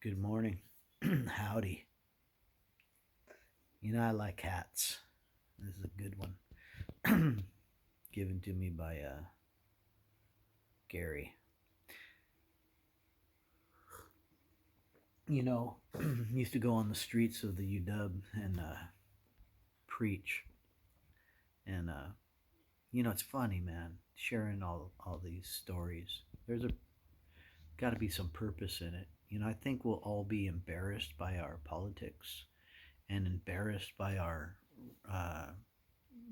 Good morning. Howdy. I like hats. This is a good one. Given to me by Gary. You know, used to go on the streets of the UW and preach. And, it's funny, man, sharing all these stories. There's got to be some purpose in it. I think we'll all be embarrassed by our politics and embarrassed by our uh,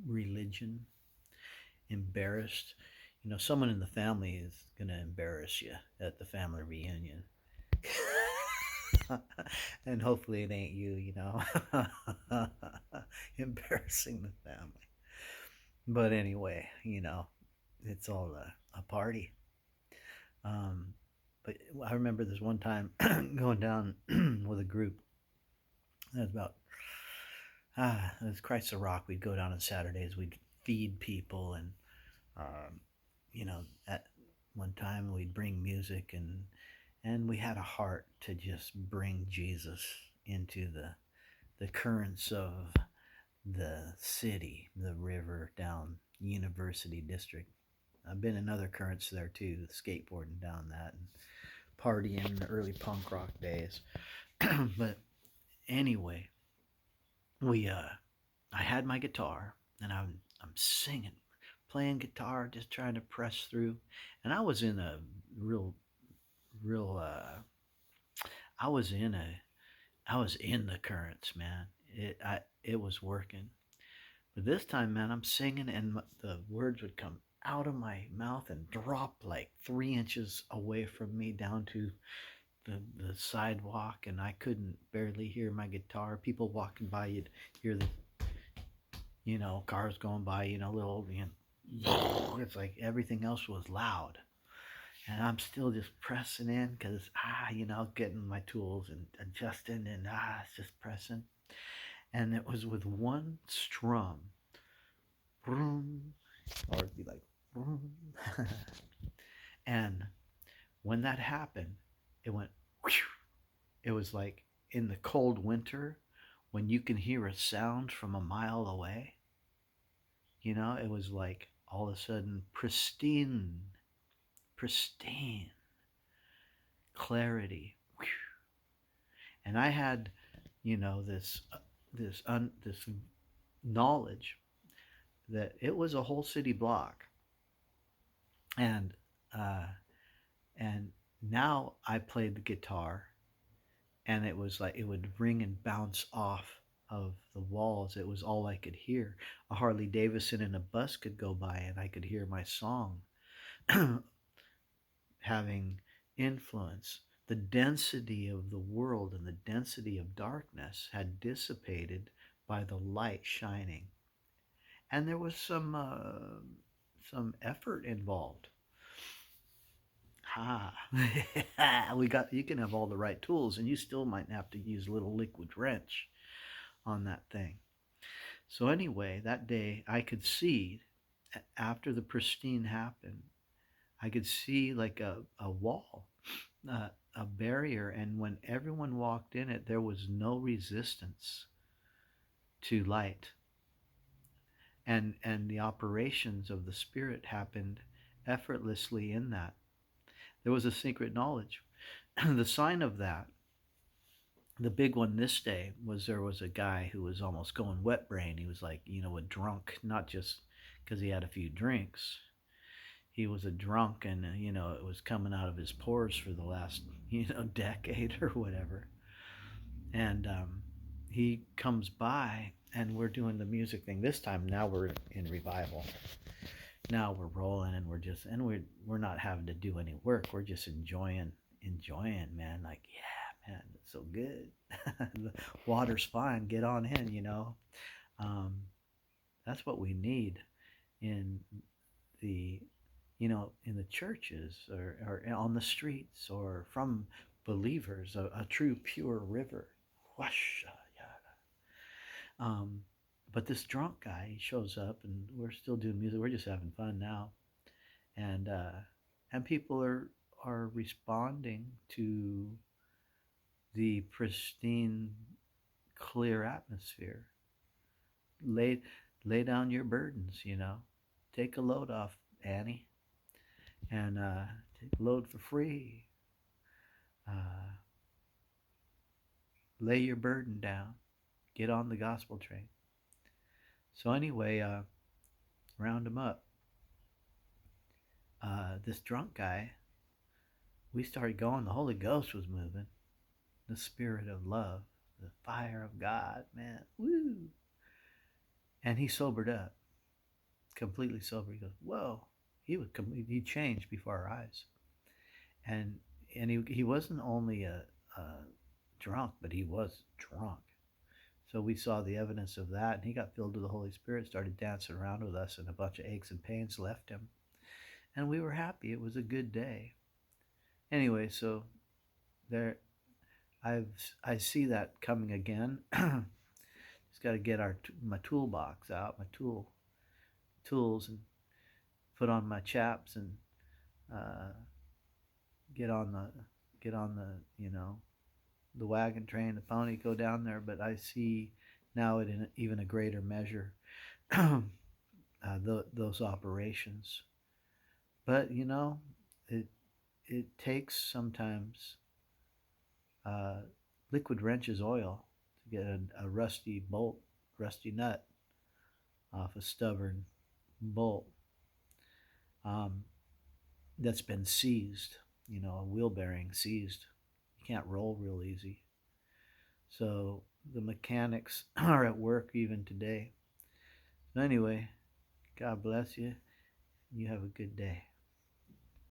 religion, embarrassed. Someone in the family is going to embarrass you at the family reunion. And hopefully it ain't you. Embarrassing the family. But anyway, it's all a party. Um, but I remember this one time going down with a group. It was about, it was Christ the Rock. We'd go down on Saturdays. We'd feed people and um, at one time we'd bring music and we had a heart to just bring Jesus into the currents of the city, the river down University District. I've been in other currents there too, skateboarding down that and partying in the early punk rock days. But anyway, we I had my guitar and I'm singing, playing guitar, just trying to press through. And I was in a real I was in a I was in the currents, man. It was working. But this time, man, I'm singing and the words would come out of my mouth and drop like 3 inches away from me down to the sidewalk, and I couldn't barely hear my guitar. People walking by, you'd hear the cars going by, little it's like everything else was loud. And I'm still just pressing in because getting my tools and adjusting and it's just pressing. And it was with one strum, boom, or it'd be like, boom. And when that happened, it went, whew. It was like in the cold winter when you can hear a sound from a mile away. It was like all of a sudden pristine clarity. And I had, this knowledge that it was a whole city block, and uh, and now I played the guitar, and it was like it would ring and bounce off of the walls. It was all I could hear. A Harley Davidson and a bus could go by, and I could hear my song having influence. The density of the world and the density of darkness had dissipated by the light shining, and there was some effort involved. Ha! We got. You can have all the right tools, and you still might have to use a little liquid wrench on that thing. So anyway, that day I could see after the pristine happened, I could see like a wall, a barrier, and when everyone walked in it, there was no resistance to light, and the operations of the spirit happened effortlessly in that. There was a secret knowledge. The sign of that, the big one this day, was there was a guy who was almost going wet brain. He was like, a drunk, not just because he had a few drinks. He was a drunk, and it was coming out of his pores for the last decade or whatever. And he comes by, and we're doing the music thing this time. Now we're in revival. Now we're rolling, and we're not having to do any work. We're just enjoying, man. Like, yeah, man, it's so good. The water's fine. Get on in. Um, that's what we need in the in the churches, or on the streets, or from believers, a true pure river. Whoosh, um, but this drunk guy, he shows up, and we're still doing music. We're just having fun now, and people are responding to the pristine, clear atmosphere. Lay, lay down your burdens, Take a load off, Annie, and take a load for free. Uh, lay your burden down. Get on the gospel train. So anyway, round him up. This drunk guy, we started going. The Holy Ghost was moving. The Spirit of love, the fire of God, man. Woo! And he sobered up, completely sober. He goes, "Whoa!" He changed before our eyes, and he wasn't only a drunk, but he was drunk. So we saw the evidence of that, and he got filled with the Holy Spirit, started dancing around with us, and a bunch of aches and pains left him, and we were happy. It was a good day. Anyway, so there, I see that coming again. Just got to get my toolbox out, my tools, and put on my chaps and uh, get on the the wagon train, the pony, go down there. But I see now it in even a greater measure those operations. But it takes sometimes uh, liquid wrenches oil to get a rusty bolt, rusty nut off a stubborn bolt um, that's been seized. A wheel bearing seized. You can't roll real easy. So the mechanics are at work even today. So anyway, God bless you. You have a good day.